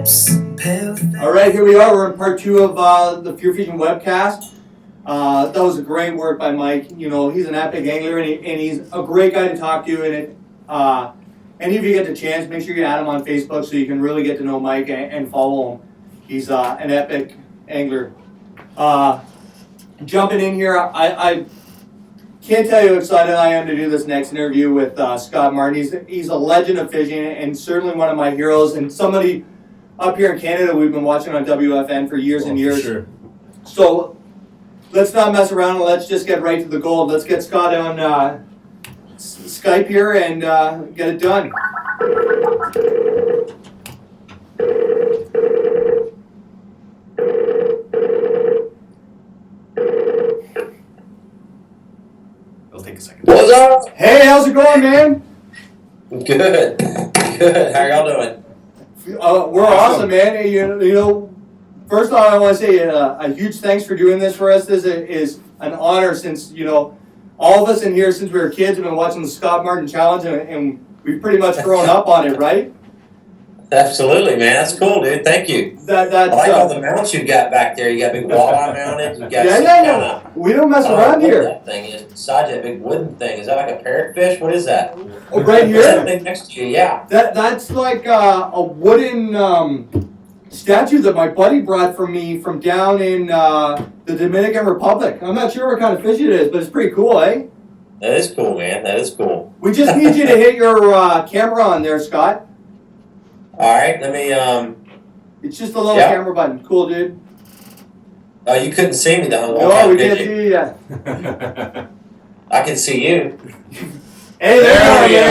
All right, here we are. We're in part 2 of the FearFishing webcast. That was a great work by Mike. You know, he's an epic angler, and he's a great guy to talk to. And any of you get the chance, make sure you add him on Facebook so you can really get to know Mike and follow him. He's an epic angler. Jumping in here, I can't tell you how excited I am to do this next interview with Scott Martin. He's a legend of fishing and certainly one of my heroes, and somebody up here in Canada we've been watching on WFN for years and years. Sure. So let's not mess around and let's just get right to the gold. Let's get Scott on Skype here and get it done. It'll take a second. What's up? Hey, how's it going, man? Good. How y'all doing? We're awesome, man. You know, first off, I want to say a huge thanks for doing this for us. This is an honor since, you know, all of us in here since we were kids have been watching the Scott Martin Challenge, and we've pretty much grown up on it, right? Absolutely, man. That's cool, dude. Thank you. I like all the mounts you got back there. You got big walleye mounted. You got yeah. We don't mess around here. That thing is beside that big wooden thing. Is that like a parrotfish? What is that? Oh, right here. That thing next to you, yeah. That's like a wooden statue that my buddy brought for me from down in the Dominican Republic. I'm not sure what kind of fish it is, but it's pretty cool, eh? That is cool, man. That is cool. We just need you to hit your camera on there, Scott. All right, let me. It's just a little camera button. Cool, dude. Oh, you couldn't see me though. No, we can't see you yet. I can see you. Hey, there we go.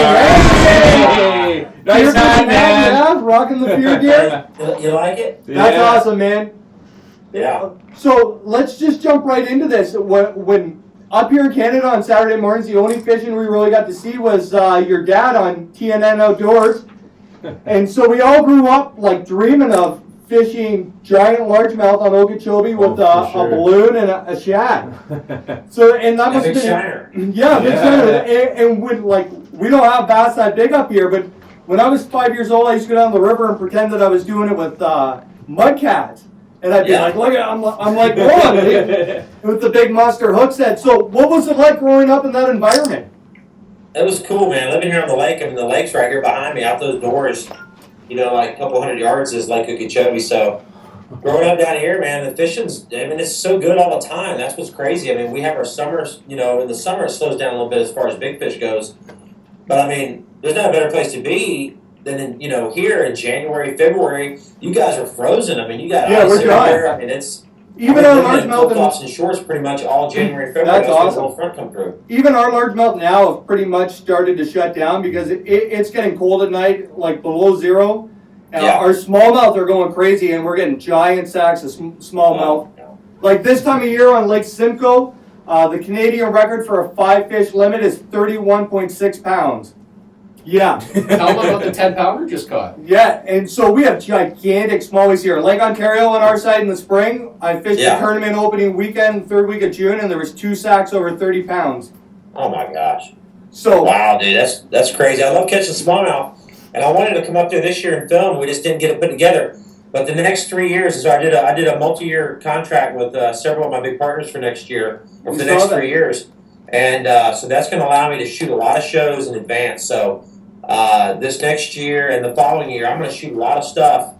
Hey. Nice hat, man. Yeah, rocking the Fear gear. You like it? That's awesome, man. Yeah. So let's just jump right into this. When up here in Canada on Saturday mornings, the only fishing we really got to see was your dad on TNN Outdoors. And so we all grew up like dreaming of fishing giant largemouth on Okeechobee with a balloon and a shad. So and that must have been shiner. Yeah, big shiner. And when like we don't have bass that big up here, but when I was 5 years old, I used to go down the river and pretend that I was doing it with mudcats. And I'd be like, look at, I'm like, whoa, with the big monster hook set. So what was it like growing up in that environment? It was cool, man. Living here on the lake, I mean, the lake's right here behind me. Out those doors, you know, like a couple hundred yards is Lake Okeechobee. So growing up down here, man, the fishing's, I mean, it's so good all the time. That's what's crazy. I mean, we have our summers, you know, in the summer it slows down a little bit as far as big fish goes. But, I mean, there's not a better place to be than, in, you know, here in January, February. You guys are frozen. I mean, you got ice everywhere. I mean, it's... Even our largemouth flip-flops and shorts pretty much all January, February. That's awesome. The front come through. Even our largemouth now have pretty much started to shut down because it's getting cold at night, like below zero. And our smallmouth are going crazy, and we're getting giant sacks of smallmouth. Like this time of year on Lake Simcoe, the Canadian record for a 5-fish limit is 31.6 pounds. Yeah. How about the 10-pounder just caught? Yeah, and so we have gigantic smallies here. Lake Ontario on our side in the spring, I fished the tournament opening weekend, third week of June, and there was 2 sacks over 30 pounds. Oh my gosh. So wow, dude, that's crazy. I love catching smallmouth, and I wanted to come up there this year and film. We just didn't get it put together. But the next 3 years is I did a multi-year contract with several of my big partners for next year, or for the next 3 years. And so that's going to allow me to shoot a lot of shows in advance. So this next year and the following year, I'm going to shoot a lot of stuff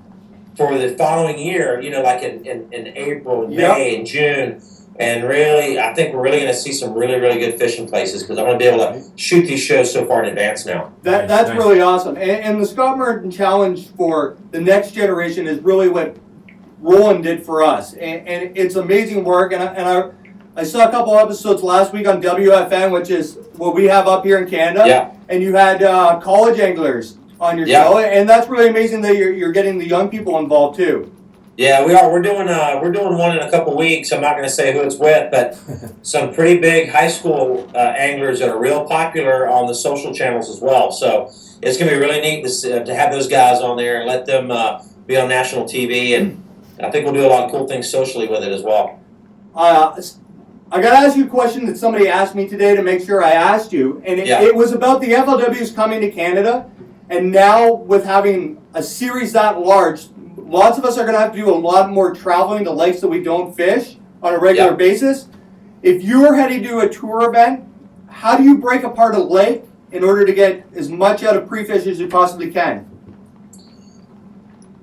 for the following year, you know, like in April, and May, and June. And really, I think we're really going to see some really, really good fishing places because I'm going to be able to shoot these shows so far in advance now. That's really awesome. And the Scott Martin Challenge for the next generation is really what Roland did for us. And it's amazing work. And I saw a couple episodes last week on WFN, which is what we have up here in Canada. Yeah. And you had college anglers on your show, and that's really amazing that you're getting the young people involved too. Yeah, we are. We're doing one in a couple weeks. I'm not going to say who it's with, but some pretty big high school anglers that are real popular on the social channels as well. So it's going to be really neat to have those guys on there and let them be on national TV, and I think we'll do a lot of cool things socially with it as well. I got to ask you a question that somebody asked me today to make sure I asked you, and it was about the FLWs coming to Canada, and now with having a series that large, lots of us are going to have to do a lot more traveling to lakes that we don't fish on a regular basis. If you're heading to a tour event, how do you break apart a lake in order to get as much out of pre-fish as you possibly can?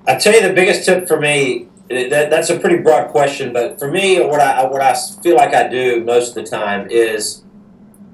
I tell you, the biggest tip for me, that's a pretty broad question, but for me, what I feel like I do most of the time is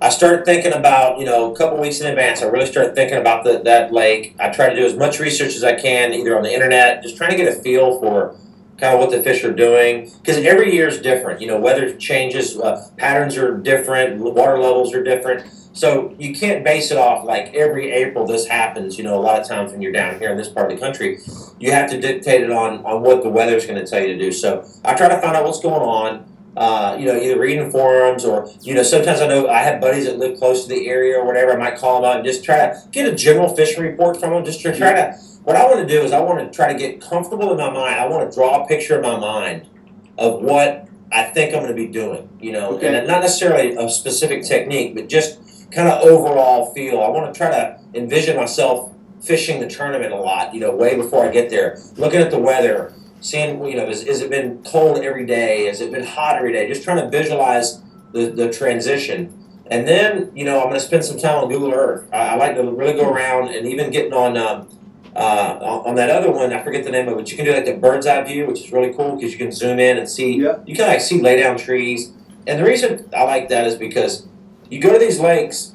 I start thinking about, a couple weeks in advance. I really start thinking about that lake. I try to do as much research as I can, either on the internet, just trying to get a feel for kind of what the fish are doing, because every year is different. Weather changes, patterns are different, water levels are different. So you can't base it off like every April this happens. A lot of times when you're down here in this part of the country, you have to dictate it on what the weather's going to tell you to do. So I try to find out what's going on. Either reading forums or, sometimes I know I have buddies that live close to the area or whatever. I might call them out and just try to get a general fishing report from them. Just to try to, what I want to do is I want to try to get comfortable in my mind. I want to draw a picture in my mind of what I think I'm going to be doing, and not necessarily a specific technique, but just kind of overall feel. I want to try to envision myself fishing the tournament a lot, way before I get there, looking at the weather, seeing, has it been cold every day? Has it been hot every day? Just trying to visualize the transition. And then, I'm going to spend some time on Google Earth. I like to really go around and even getting on that other one, I forget the name of it, but you can do like the bird's eye view, which is really cool because you can zoom in and see, you can see lay down trees. And the reason I like that is because you go to these lakes,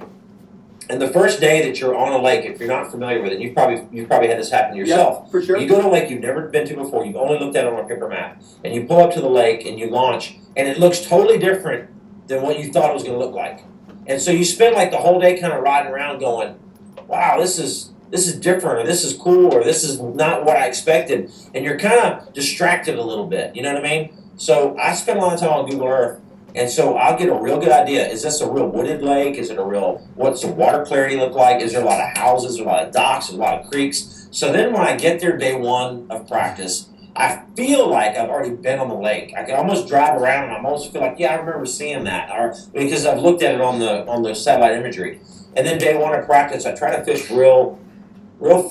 and the first day that you're on a lake, if you're not familiar with it, you've probably had this happen to yourself. Yeah, for sure. You go to a lake you've never been to before, you've only looked at it on a paper map, and you pull up to the lake and you launch, and it looks totally different than what you thought it was going to look like. And so you spend like the whole day kind of riding around going, wow, this is different, or this is cool, or this is not what I expected, and you're kind of distracted a little bit, you know what I mean? So I spend a lot of time on Google Earth. And so I'll get a real good idea. Is this a real wooded lake? Is it what's the water clarity look like? Is there a lot of houses, a lot of docks, a lot of creeks? So then when I get there day one of practice, I feel like I've already been on the lake. I can almost drive around and I almost feel like, yeah, I remember seeing that. Or because I've looked at it on the satellite imagery. And then day one of practice, I try to fish real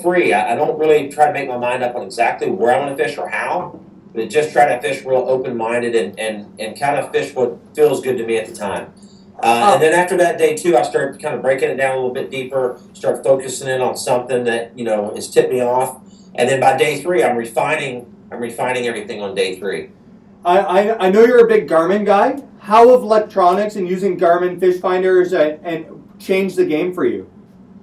free. I don't really try to make my mind up on exactly where I want to fish or how. But just try to fish real open-minded and kind of fish what feels good to me at the time. And then after that, day two, I start kind of breaking it down a little bit deeper, start focusing in on something that, has tipped me off. And then by day three, I'm refining everything on day three. I know you're a big Garmin guy. How have electronics and using Garmin fish finders and changed the game for you?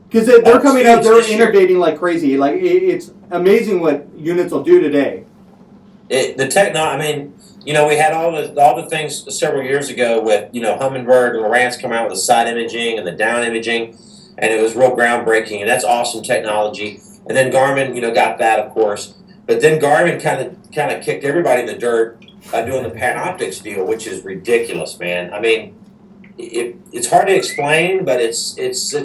Because they're coming out, they're innovating like crazy. Like it's amazing what units will do today. We had all the things several years ago with, Humminbird and Lowrance come out with the side imaging and the down imaging, and it was real groundbreaking, and that's awesome technology. And then Garmin, got that, of course. But then Garmin kind of kicked everybody in the dirt by doing the Panoptics deal, which is ridiculous, man. I mean, it's hard to explain, but it's tell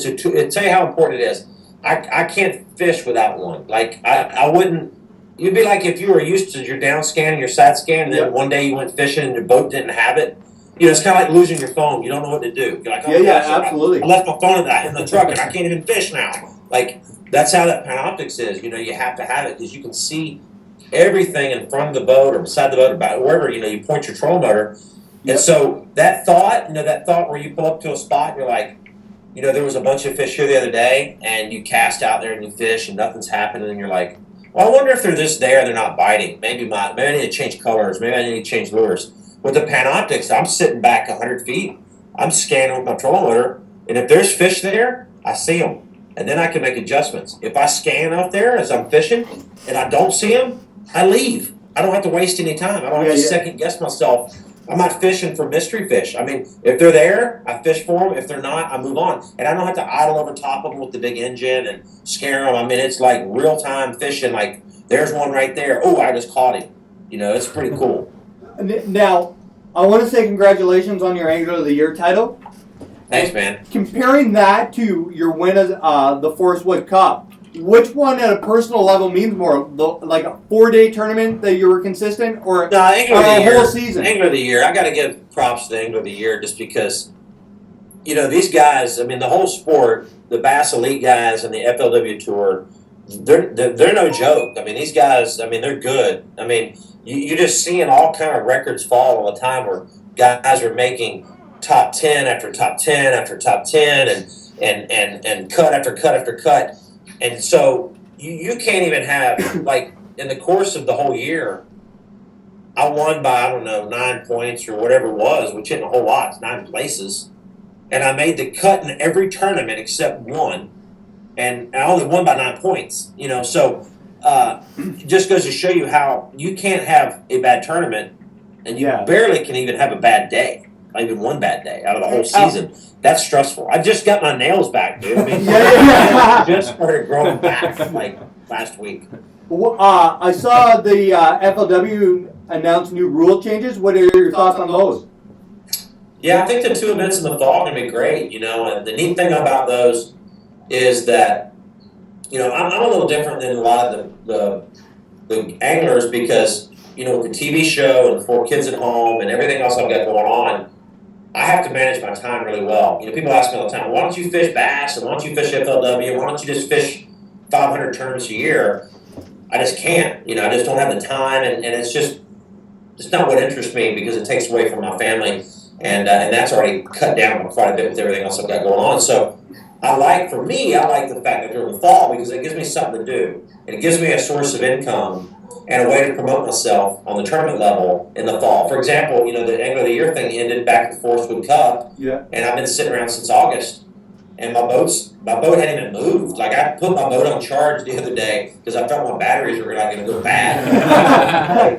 you how important it is. I can't fish without one. Like I wouldn't. You'd be like if you were used to your down scan and your side scan, and then one day you went fishing and your boat didn't have it. It's kind of like losing your phone. You don't know what to do. You're like, oh, gosh, absolutely. I left my phone in the truck and I can't even fish now. Like, that's how that Panoptics is. You have to have it because you can see everything in front of the boat or beside the boat, about wherever, you point your trolling motor. And so that thought where you pull up to a spot and you're like, there was a bunch of fish here the other day, and you cast out there and you fish and nothing's happening, and you're like, well, I wonder if they're just there, they're not biting. Maybe I need to change colors. Maybe I need to change lures. With the Panoptics, I'm sitting back 100 feet. I'm scanning with my trolling motor, and if there's fish there, I see them. And then I can make adjustments. If I scan out there as I'm fishing and I don't see them, I leave. I don't have to waste any time. I don't have to second guess myself. I'm not fishing for mystery fish. I mean, if they're there, I fish for them. If they're not, I move on. And I don't have to idle over top of them with the big engine and scare them. I mean, it's like real-time fishing. Like, there's one right there. Oh, I just caught him. It's pretty cool. Now, I want to say congratulations on your Angler of the Year title. Thanks, man. Comparing that to your win at the Forrest Wood Cup, which one at a personal level means more? Like a 4-day tournament that you were consistent, or a whole season? Angler of the Year. I got to give props to Angler of the Year just because, these guys, I mean, the whole sport, the Bass Elite guys and the FLW Tour, they're no joke. I mean, these guys, I mean, they're good. I mean, you're just seeing all kind of records fall all the time where guys are making top 10 after top 10 after top 10 and cut after cut after cut. And so you can't even have, like, in the course of the whole year, I won by, I don't know, 9 points or whatever it was, which isn't a whole lot. It's 9 places. And I made the cut in every tournament except one. And I only won by 9 points, you know. So it just goes to show you how you can't have a bad tournament, and you barely can even have a bad day, not even one bad day out of the whole season. That's stressful. I just got my nails back, dude. I mean, I just started growing back like last week. I saw the FLW announce new rule changes. What are your thoughts on those? Yeah, I think the 2 events in the fall are going to be great, you know. And the neat thing about those is that, you know, I'm a little different than a lot of the anglers because, you know, with the TV show and 4 kids at home and everything else I've got going on, I have to manage my time really well. You know, people ask me all the time, why don't you fish bass and why don't you fish FLW? Why don't you just fish 500 tournaments a year? I just can't. You know, I just don't have the time, and it's not what interests me because it takes away from my family, and that's already cut down quite a bit with everything else I've got going on. So I like the fact that they're in the fall because it gives me something to do. And it gives me a source of income and a way to promote myself on the tournament level in the fall. For example, you know, the Angler of the Year thing ended back at the Forrest Wood Cup, and I've been sitting around since August. And my boat hadn't even moved. Like, I put my boat on charge the other day because I thought my batteries were not going to go bad.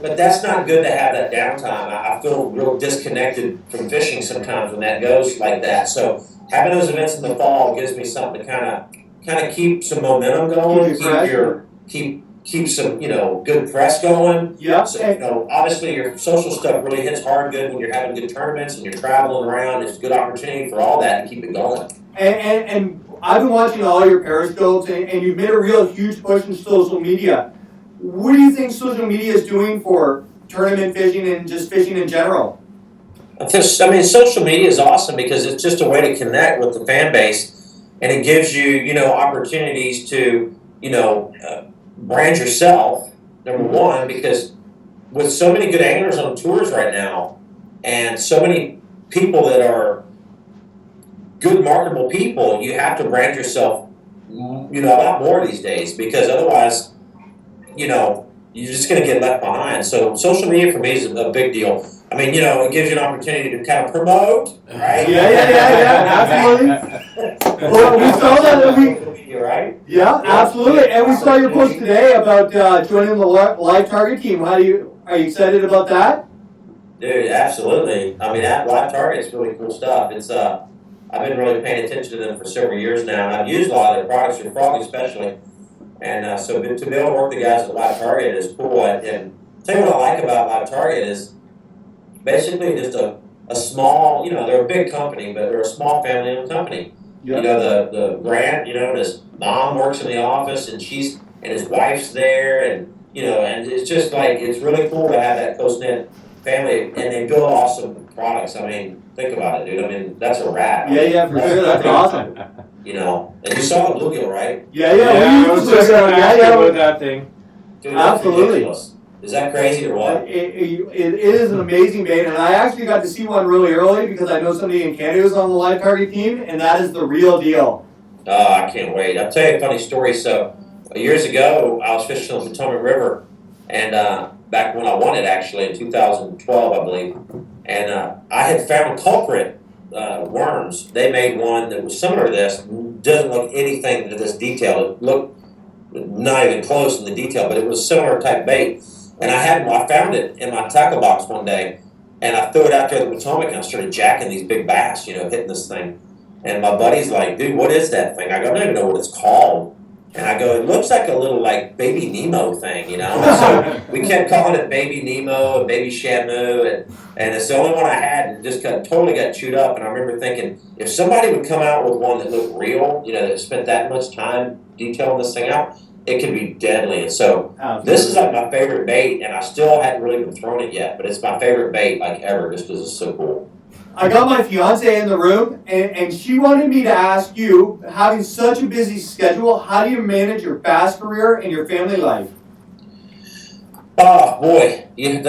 but that's not good to have that downtime. I feel real disconnected from fishing sometimes when that goes like that. So having those events in the fall gives me something to kind of keep some momentum going, keep some, you know, good press going. Yeah. So, you know, obviously your social stuff really hits hard good when you're having good tournaments and you're traveling around. It's a good opportunity for all that to keep it going. And I've been watching all your periscopes, and you've made a real huge push in social media. What do you think social media is doing for tournament fishing and just fishing in general? I mean, social media is awesome because it's just a way to connect with the fan base, and it gives you, you know, opportunities to, you know, brand yourself, number one, because with so many good anglers on tours right now, and so many people that are good marketable people, you have to brand yourself, you know, a lot more these days, because otherwise, you know, you're just going to get left behind. So social media for me is a big deal. I mean, you know, it gives you an opportunity to kind of promote, right? Yeah, absolutely. Well, we saw that. Right? Yeah, absolutely. And we saw your post today about joining the live target team. Are you excited about that? Dude, absolutely. I mean, that live target's really cool stuff. It's I've been really paying attention to them for several years now, and I've used a lot of their products, your Frog especially. And so to be able to work the guys at Live Target is cool. And tell you what I like about Live Target is basically just a small, you know, they're a big company, but they're a small family-owned company. Yep. You know, the Grant, you know, his mom works in the office, and his wife's there, and, you know, and it's just like, it's really cool to have that close-knit family, and they build awesome products. I mean, think about it, dude. I mean, that's a wrap. Yeah, for sure. That's awesome. You know, and you saw the bluegill, right? Yeah. I was just going to ask you about that thing. Dude, absolutely. Is that crazy or what? It is an amazing bait, and I actually got to see one really early because I know somebody in Canada was on the live target team, and that is the real deal. I can't wait. I'll tell you a funny story. So years ago, I was fishing on the Potomac River, and back when I won it, actually, in 2012, I believe, and I had found culprit worms. They made one that was similar to this. Doesn't look anything to this detail. It looked not even close in the detail, but it was similar type bait. And I found it in my tackle box one day, and I threw it out there at the Potomac, and I started jacking these big bass, you know, hitting this thing. And my buddy's like, dude, what is that thing? I go, I don't even know what it's called. And I go, it looks like a little, like, Baby Nemo thing, you know? So we kept calling it Baby Nemo and Baby Shamu, and it's the only one I had, and it just totally got chewed up. And I remember thinking, if somebody would come out with one that looked real, you know, that spent that much time detailing this thing out, it could be deadly. And so this is like my favorite bait, and I still hadn't really been throwing it yet, but it's my favorite bait, like, ever, just because it's so cool. I got my fiance in the room, and she wanted me to ask you, having such a busy schedule, how do you manage your bass career and your family life? Oh boy, you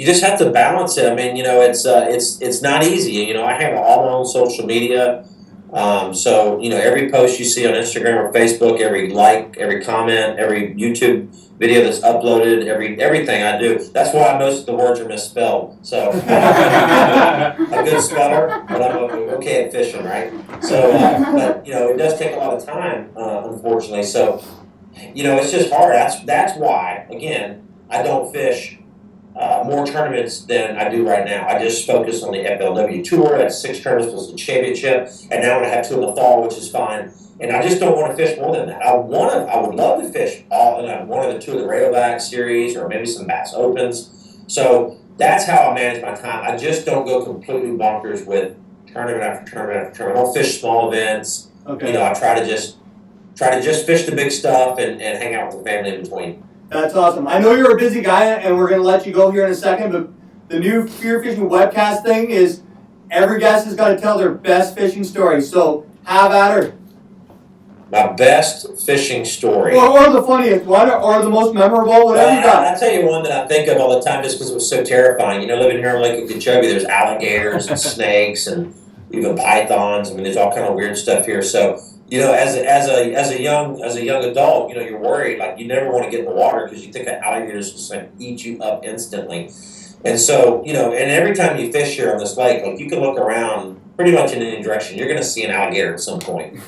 just have to balance it. I mean, it's not easy. I handle all my own social media. So every post you see on Instagram or Facebook, every like, every comment, every YouTube video that's uploaded, everything I do. That's why most of the words are misspelled. So I'm a good speller, but I'm okay at fishing, right? So, but it does take a lot of time, unfortunately. So, it's just hard. That's why, again, I don't fish more tournaments than I do right now. I just focus on the FLW Tour. That's 6 tournaments plus the championship, and now I'm gonna have 2 in the fall, which is fine. And I just don't want to fish more than that. I would love to fish one of the 2 of the Rayovac series, or maybe some Bass Opens. So that's how I manage my time. I just don't go completely bonkers with tournament after tournament after tournament. I don't fish small events. Okay. I try to just fish the big stuff and hang out with the family in between. That's awesome. I know you're a busy guy, and we're going to let you go here in a second, but the new FearFishing webcast thing is every guest has got to tell their best fishing story. So have at her. My best fishing story. Or the funniest one, or the most memorable, whatever you got. I'll tell you one that I think of all the time just because it was so terrifying. Living here in Lake Okeechobee, there's alligators and snakes and even pythons. I mean, there's all kind of weird stuff here. So, as a young adult, you're worried. Like, you never want to get in the water because you think that alligator's just going to eat you up instantly. And so, and every time you fish here on this lake, like, you can look around pretty much in any direction. You're going to see an alligator at some point.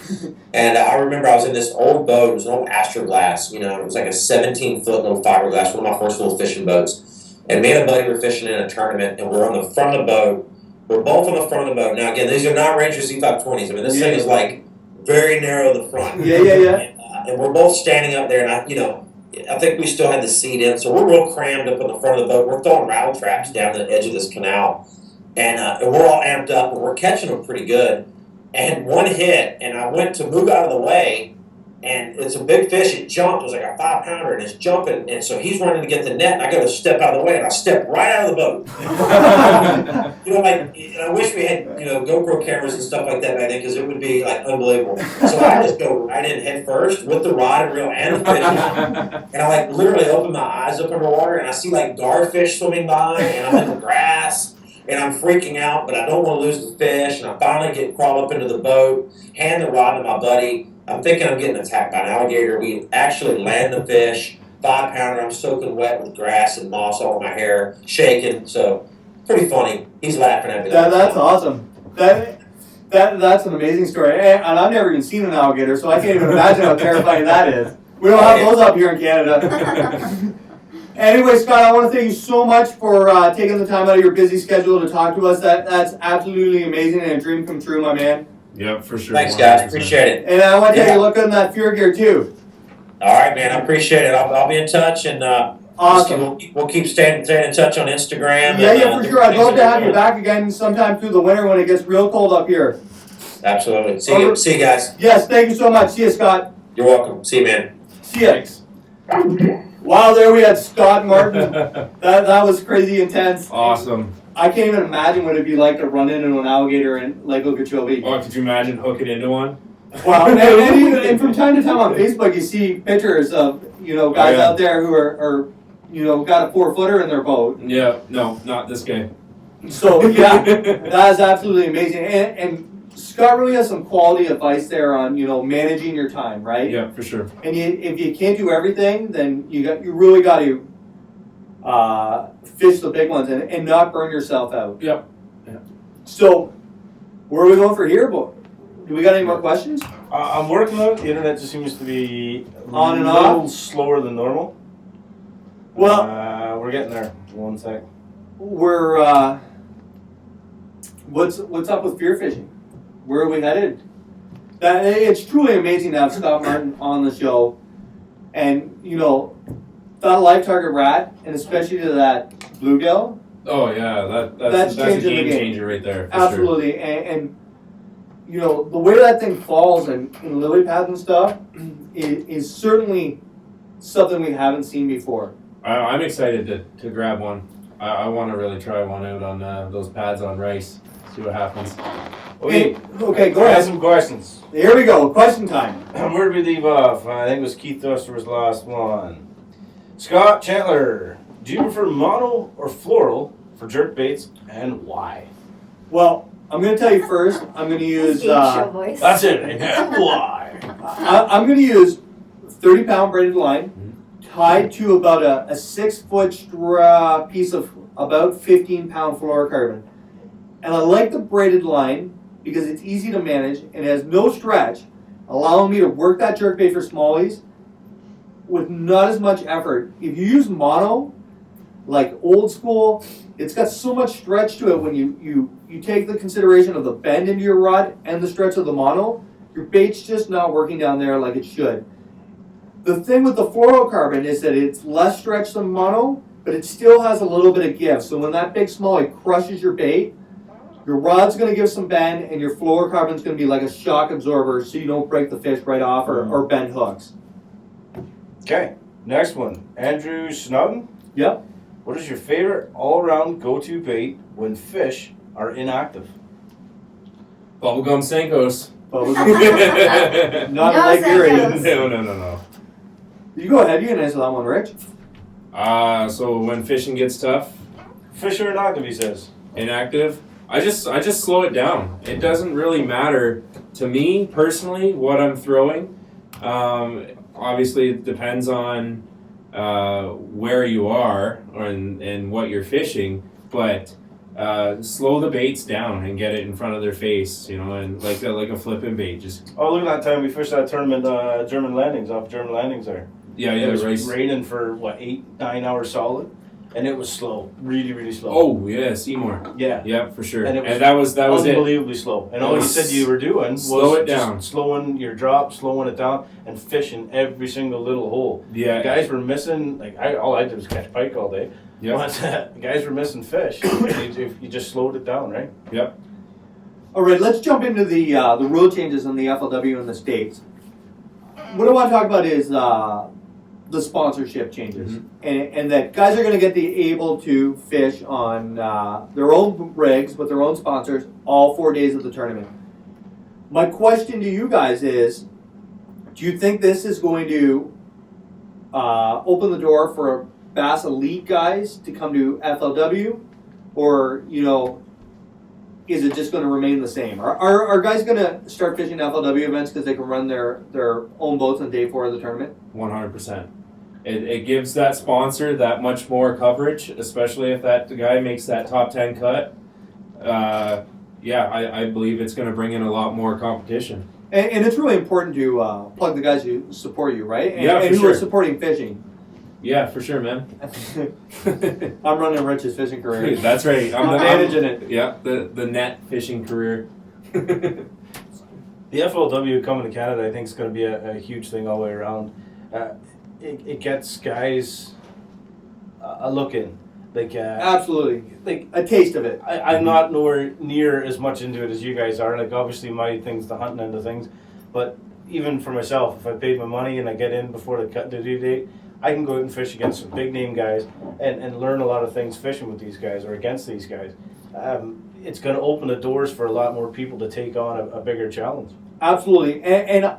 And I remember I was in this old boat. It was an old Astroglass. It was like a 17-foot little fiberglass, one of my first little fishing boats. And me and a buddy were fishing in a tournament, and we're on the front of the boat. We're both on the front of the boat. Now, again, these are not Ranger C520s. I mean, this thing is like very narrow in the front. Yeah. And we're both standing up there, and I think we still had the seat in, so we're real crammed up in the front of the boat. We're throwing rattle traps down the edge of this canal. And we're all amped up, and we're catching them pretty good. And one hit, and I went to move out of the way, and it's a big fish. It jumped. It was like a 5-pounder, and it's jumping. And so he's running to get the net, and I got to step out of the way, and I stepped right out of the boat. I wish we had, GoPro cameras and stuff like that back then, because it would be, like, unbelievable. So I just go right in head first with the rod and reel and the fish. And I, like, literally open my eyes up underwater, and I see, like, garfish swimming by, and I'm in the grass. And I'm freaking out, but I don't want to lose the fish. And I finally crawl up into the boat, hand the rod to my buddy. I'm thinking I'm getting attacked by an alligator. We actually land the fish, 5-pounder. I'm soaking wet with grass and moss all over my hair, shaking. So pretty funny. He's laughing at me. That's awesome. That's an amazing story. And I've never even seen an alligator, so I can't even imagine how terrifying that is. We don't have those up here in Canada. Anyway, Scott, I want to thank you so much for taking the time out of your busy schedule to talk to us. That's absolutely amazing and a dream come true, my man. Yep, for sure. Thanks, guys. Appreciate it. And I want to take a look at that Fear gear, too. All right, man. I appreciate it. I'll be in touch, and awesome. We'll keep staying in touch on Instagram. Yeah, for sure. I'd love to have you back again sometime through the winter when it gets real cold up here. Absolutely. See you guys. Yes, thank you so much. See you, Scott. You're welcome. See you, man. See ya. Wow, there we had Scott Martin. That was crazy intense. Awesome. I can't even imagine what it'd be like to run into an alligator in Lake Okeechobee. Oh, could you imagine hooking into one? Wow, and from time to time on Facebook, you see pictures of guys out there who are got a 4-footer in their boat. Yeah, no, not this guy. So yeah, that is absolutely amazing. And Scott really has some quality advice there on managing your time, right? Yeah, for sure. And if you can't do everything, then you really got to fish the big ones and not burn yourself out. Yep. Yeah. So where are we going for here, boy? Do we got any more questions? I'm working on it. The internet just seems to be On and a little off? slower than normal. Well, we're getting there. One sec. We're what's up with fear fishing? Where are we headed? It's truly amazing to have Scott Martin on the show, and that live target rat, and especially to that bluegill. Oh yeah, That's a changing the game game. changer right there. For Absolutely, Sure. and the way that thing falls and lily pads and stuff is certainly something we haven't seen before. I'm excited to grab one. I want to really try one out on those pads on rice. See what happens. Okay, Okay, go I have ahead. some questions. Here we go. Question time. Where did we leave off? I think it was Keith Thuster was the last one. Scott Chandler, do you prefer mono or floral for jerk baits, and why? Well, I'm going to tell you first. I'm going to use. Game show voice. That's it. And why? I'm going to use 30-pound braided line tied to about a 6-foot piece of about 15-pound fluorocarbon. And I like the braided line because it's easy to manage and it has no stretch, allowing me to work that jerkbait for smallies with not as much effort. If you use mono, like old school, it's got so much stretch to it when you take the consideration of the bend into your rod and the stretch of the mono, your bait's just not working down there like it should. The thing with the fluorocarbon is that it's less stretch than mono, but it still has a little bit of give. So when that big smallie crushes your bait, your rod's going to give some bend and your fluorocarbon's going to be like a shock absorber so you don't break the fish right off or bend hooks. Okay, next one. Andrew Snowden. Yep. What is your favorite all-around go-to bait when fish are inactive? Bubblegum Senkos. Not No like your Senkos. No. You go ahead. You can answer that one, Rich. So when fishing gets tough, Fish are inactive, he says. inactive, I just slow it down. It doesn't really matter to me personally what I'm throwing. Obviously, it depends on where you are and what you're fishing, but slow the baits down and get it in front of their face, and like a flipping bait. Just Oh, look at that time we fished that tournament, German landings, off German landings there. it was was raining for, 8-9 hours solid? And it was slow, really, really slow. Oh yeah, Seymour. Yeah. Yeah, for sure. And it And that was it. Unbelievably slow. And all you was said you were doing was slow it just down. slowing your drop, slowing it down, and fishing every single little hole. Yeah. The guys were missing, all I did was catch pike all day. Yep. But the guys were missing fish. you just slowed it down, right? Yep. All right, let's jump into the rule changes in the FLW in the States. What I want to talk about is the sponsorship changes, and that guys are going to get able to fish on their own rigs with their own sponsors all 4 days of the tournament. My question to you guys is, do you think this is going to open the door for Bass Elite guys to come to FLW, or is it just going to remain the same? Are guys going to start fishing FLW events because they can run their own boats on day 4 of the tournament? 100%. It gives that sponsor that much more coverage, especially if that guy makes that top 10 cut. I believe it's going to bring in a lot more competition. And it's really important to plug the guys who support you, right? And, Yeah, and for who sure. are supporting fishing. Yeah, for sure, man. I'm running Rich's fishing career. That's right. I'm managing it. Yeah, the net fishing career. The FLW coming to Canada, I think, is going to be a huge thing all the way around. It gets guys a look in. Absolutely. Like A taste of it. I'm not nowhere near as much into it as you guys are. Like, obviously, my thing's the hunting end of things. But even for myself, if I paid my money and I get in before the due date, I can go out and fish against some big name guys and learn a lot of things fishing with these guys or against these guys. It's going to open the doors for a lot more people to take on a bigger challenge. Absolutely. And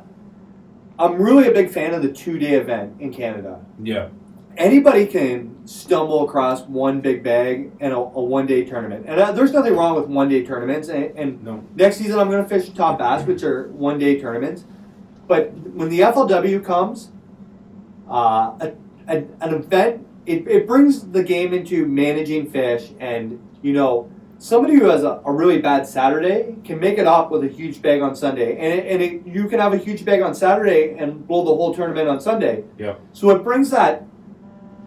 I'm really a big fan of the 2-day event in Canada. Yeah. Anybody can stumble across one big bag in a 1-day tournament. And there's nothing wrong with 1-day tournaments. And No. next season I'm going to fish top bass, which are 1-day tournaments. But when the FLW comes, an event, it brings the game into managing fish. And, somebody who has a really bad Saturday can make it up with a huge bag on Sunday. And you can have a huge bag on Saturday and blow the whole tournament on Sunday. Yeah. So it brings that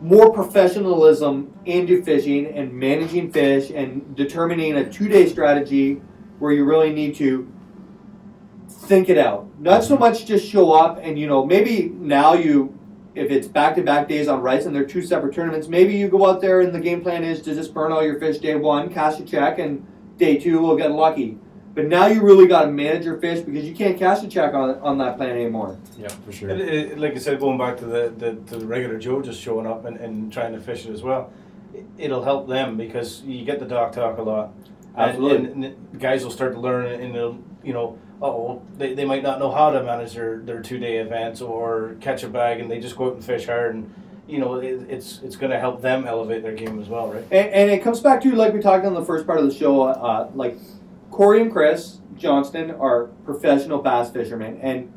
more professionalism into fishing and managing fish and determining a 2-day strategy where you really need to think it out. Not so much just show up and, maybe now if it's back-to-back days on rice and they're 2 separate tournaments, maybe you go out there and the game plan is to just burn all your fish day 1, cash a check, and day 2 we'll get lucky. But now you really got to manage your fish because you can't cash a check on that plan anymore. Yeah, for sure. Like I said, going back to the regular Joe just showing up and trying to fish it as well, it'll help them because you get the dock talk a lot. Absolutely. And guys will start to learn, and they'll, you know, they might not know how to manage their 2-day events or catch a bag, and they just go out and fish hard, and you know, it's going to help them elevate their game as well, right? And it comes back to, like we talked on the first part of the show, like Corey and Chris Johnston are professional bass fishermen, and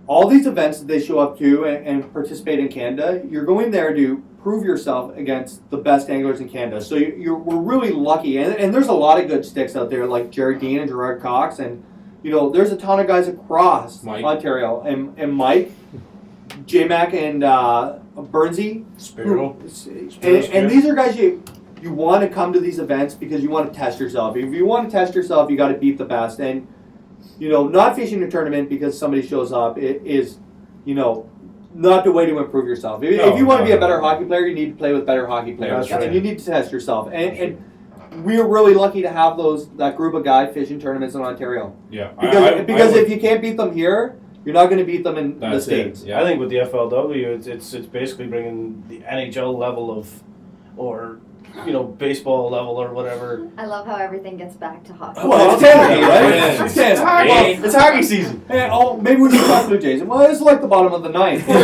all these events that they show up to and participate in Canada, you're going there to prove yourself against the best anglers in Canada. So we're really lucky, and there's a lot of good sticks out there, like Jared Dean and Gerard Cox, and you know, there's a ton of guys across Ontario, and Mike, J-Mac, and Burnsy. Spiro. And these are guys you want to come to these events because you want to test yourself. If you want to test yourself, you got to beat the best. And you know, not fishing a tournament because somebody shows up is, you know, not the way to improve yourself. If you want to be a better hockey player, you need to play with better hockey players, That's right. and you need to test yourself. And we're really lucky to have that group of guys fishing tournaments in Ontario. Yeah. Because if you can't beat them here, you're not going to beat them in the States. Yeah. I think with the FLW, it's basically bringing the NHL level of, or you know, baseball level or whatever. I love how everything gets back to hockey. Well, it's Canada, right? Yeah. It's Canada. Well, it's hockey season. And, maybe we should talk Blue Jays. Well, it's like the bottom of the ninth. You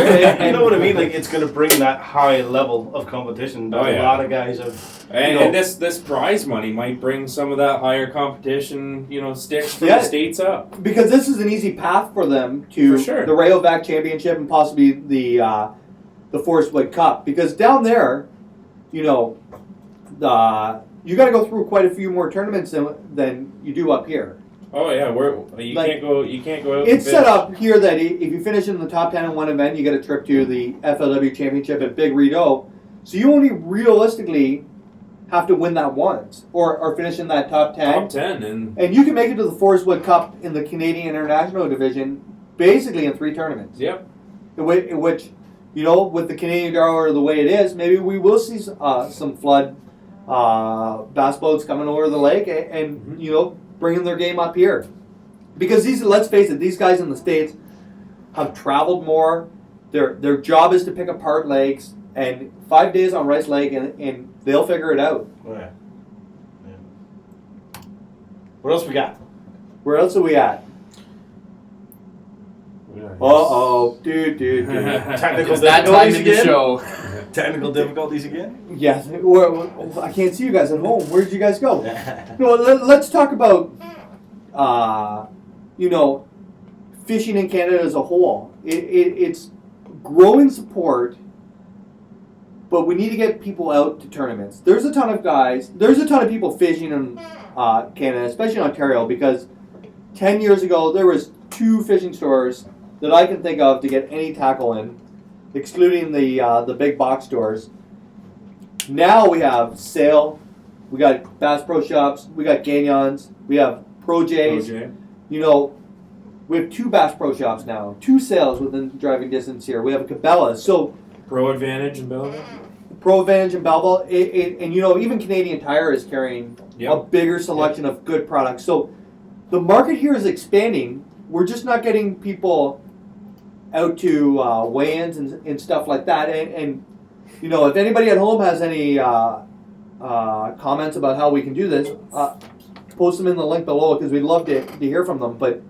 know what I mean? Like, it's going to bring that high level of competition that a lot of guys have. And this prize money might bring some of that higher competition, you know, sticks from the States up. Because this is an easy path for them to For sure. the Rayovac Championship and possibly the Forrest Wood Cup. Because down there, you know, you got to go through quite a few more tournaments than you do up here. Oh yeah, you can't go out. It's set up here that if you finish in the top 10 in one event, you get a trip to the FLW Championship at Big Rideau. So you only realistically have to win that once or finish in that top 10. Top 10 and you can make it to the Forrest Wood Cup in the Canadian International Division basically in 3 tournaments. Yep. In which, you know, with the Canadian dollar the way it is, maybe we will see some flood bass boats coming over the lake and you know, bringing their game up here. Because let's face it, these guys in the States have traveled more. Their job is to pick apart lakes, and 5 days on Rice Lake and they'll figure it out. Oh, yeah. What else we got? Where else are we at? Dude. Technical It's that time difficulties in the again? show. Technical difficulties again? Yes. I can't see you guys at home. Where did you guys go? No, let's talk about, you know, fishing in Canada as a whole. It's growing support, but we need to get people out to tournaments. There's a ton of guys. There's a ton of people fishing in Canada, especially in Ontario, because 10 years ago there was 2 fishing stores that I can think of to get any tackle in, excluding the big box stores. Now we have Sail, we got Bass Pro Shops, we got Gagnons, we have Pro J's. You know, we have 2 Bass Pro Shops now, 2 Sails within driving distance here. We have a Cabela. So Pro Advantage in Belleville. Pro Advantage in Belleville, and you know, even Canadian Tire is carrying a bigger selection of good products. So the market here is expanding. We're just not getting people out to weigh-ins and stuff like that. And you know, if anybody at home has any comments about how we can do this, post them in the link below because we'd love to hear from them. But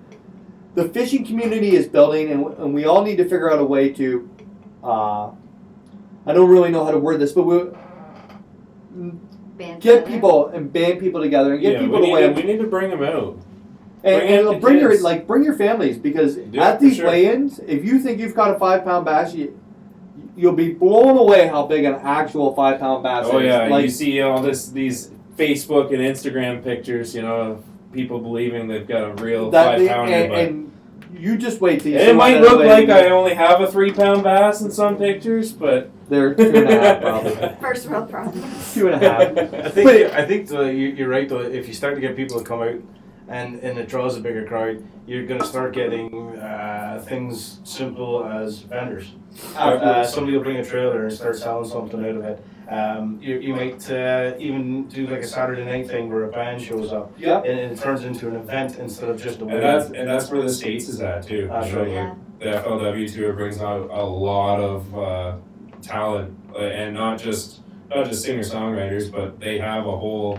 the fishing community is building, and we all need to figure out a way to. I don't really know how to word this, but we'll get people and band people together and get people to weigh in. We need to bring them out. And bring your families, because at these weigh-ins, if you think you've got a 5-pound bass, you'll be blown away how big an actual 5-pound bass is. Oh yeah, you see all these Facebook and Instagram pictures, you know, of people believing they've got a real 5-pounder, and you just wait till you see it might look like I only have a 3-pound bass in some pictures, but they're 2.5 probably. First world problem. 2.5. I think you're right though. If you start to get people to come out and it draws a bigger crowd, you're going to start getting things simple as vendors. Somebody will bring a trailer and start selling something out of it. You might even do like a Saturday night thing where a band shows up, and it turns into an event instead of just a wedding. And that's where the States is at too. That's right. Yeah. The FLW Tour brings out a lot of talent, and not just singer-songwriters, but they have a whole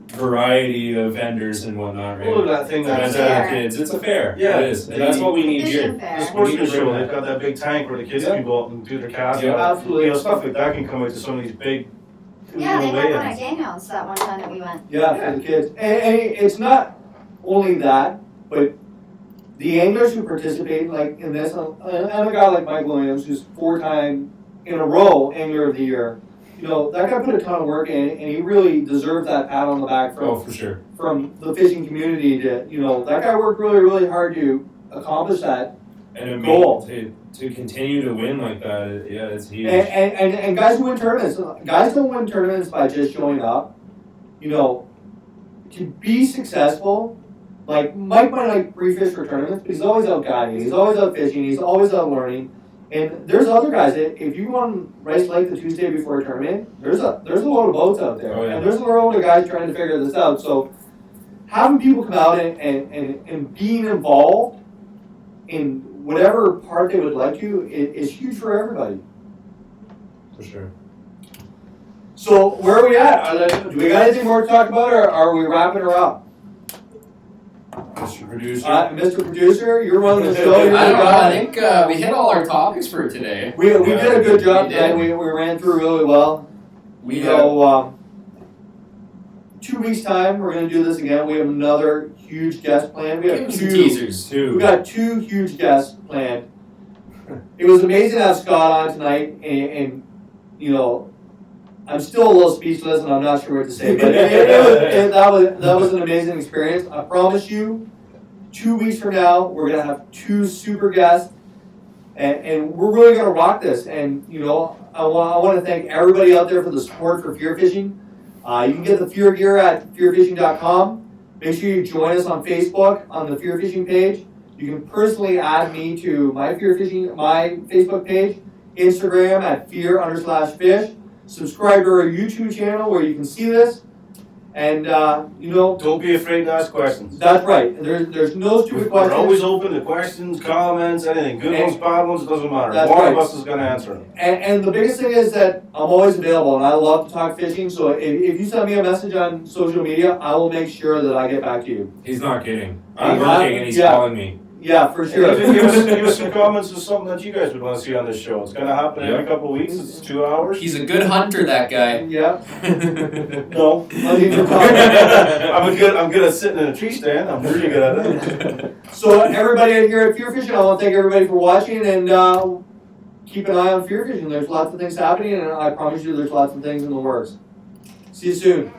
variety of vendors and whatnot, right? Look at that thing That's that's fair. for kids. It's a fair. Yeah. It is. And that's what we need Fishing here. fair. the sportsman We need to show. bring They've that. got that big tank where the kids Yeah. can go out and do their cast. Yeah. Absolutely. You know, stuff like that can come out to some of these big. Yeah, they had one at weigh-ins. Daniels that one time that we went. Yeah, for the kids. And it's not only that, but the anglers who participate like in this, and a guy like Mike Williams, who's 4-time in a row Angler of the Year, you know, that guy put a ton of work in, and he really deserves that pat on the back Oh, from for sure. the fishing community. To, you know, that guy worked really, really hard to accomplish that. And it Goal. to continue to win like that, yeah, it's huge. And guys who win tournaments, guys don't win tournaments by just showing up. You know, to be successful, like Mike might like pre-fish for tournaments, but he's always out guiding, he's always out fishing, he's always out learning. And there's other guys that if you go on Rice Lake the Tuesday before a tournament, there's a load of boats out there. Oh, yeah. And there's a load of guys trying to figure this out. So having people come out and being involved in whatever part they would like to is huge for everybody. For sure. So where are we at? Do we got anything more to talk about, or are we wrapping her up? Mr. Producer. Mr. Producer, you're running the show. You're I the don't know. guy. I think we hit all our topics for today. We did a good job We today. did. We ran through really well. We You know, 2 weeks time, we're going to do this again. We have another huge guest planned. We give have them some two. teasers. We got 2 huge guests planned. It was amazing to have Scott on tonight, and you know, I'm still a little speechless, and I'm not sure what to say. But that was an amazing experience. I promise you, 2 weeks from now, we're gonna have 2 super guests, and we're really gonna rock this. And you know, I want to thank everybody out there for the support for Fear Fishing. You can get the Fear gear at fearfishing.com. Make sure you join us on Facebook on the Fear Fishing page. You can personally add me to my Facebook page, Instagram at fear_fish. Subscribe to our YouTube channel where you can see this. And you know, Don't be afraid to ask questions. that's right. There's no stupid We're always questions. open to questions, comments, anything. Good ones, bad ones, doesn't matter. That's One right. of us is going to answer them. And the biggest thing is that I'm always available, and I love to talk fishing. So if you send me a message on social media, I will make sure that I get back to you. He's not kidding. I'm Uh-huh. working and he's Yeah. calling me. Yeah, for sure. Give us some comments of something that you guys would want to see on this show. It's going to happen every couple of weeks. It's 2 hours. He's a good hunter, that guy. Yeah. No. I'll leave your comment. I'm good at sitting in a tree stand. I'm really good at it. So everybody here at Fear Fishing, I want to thank everybody for watching, and keep an eye on Fear Fishing. There's lots of things happening, and I promise you there's lots of things in the works. See you soon.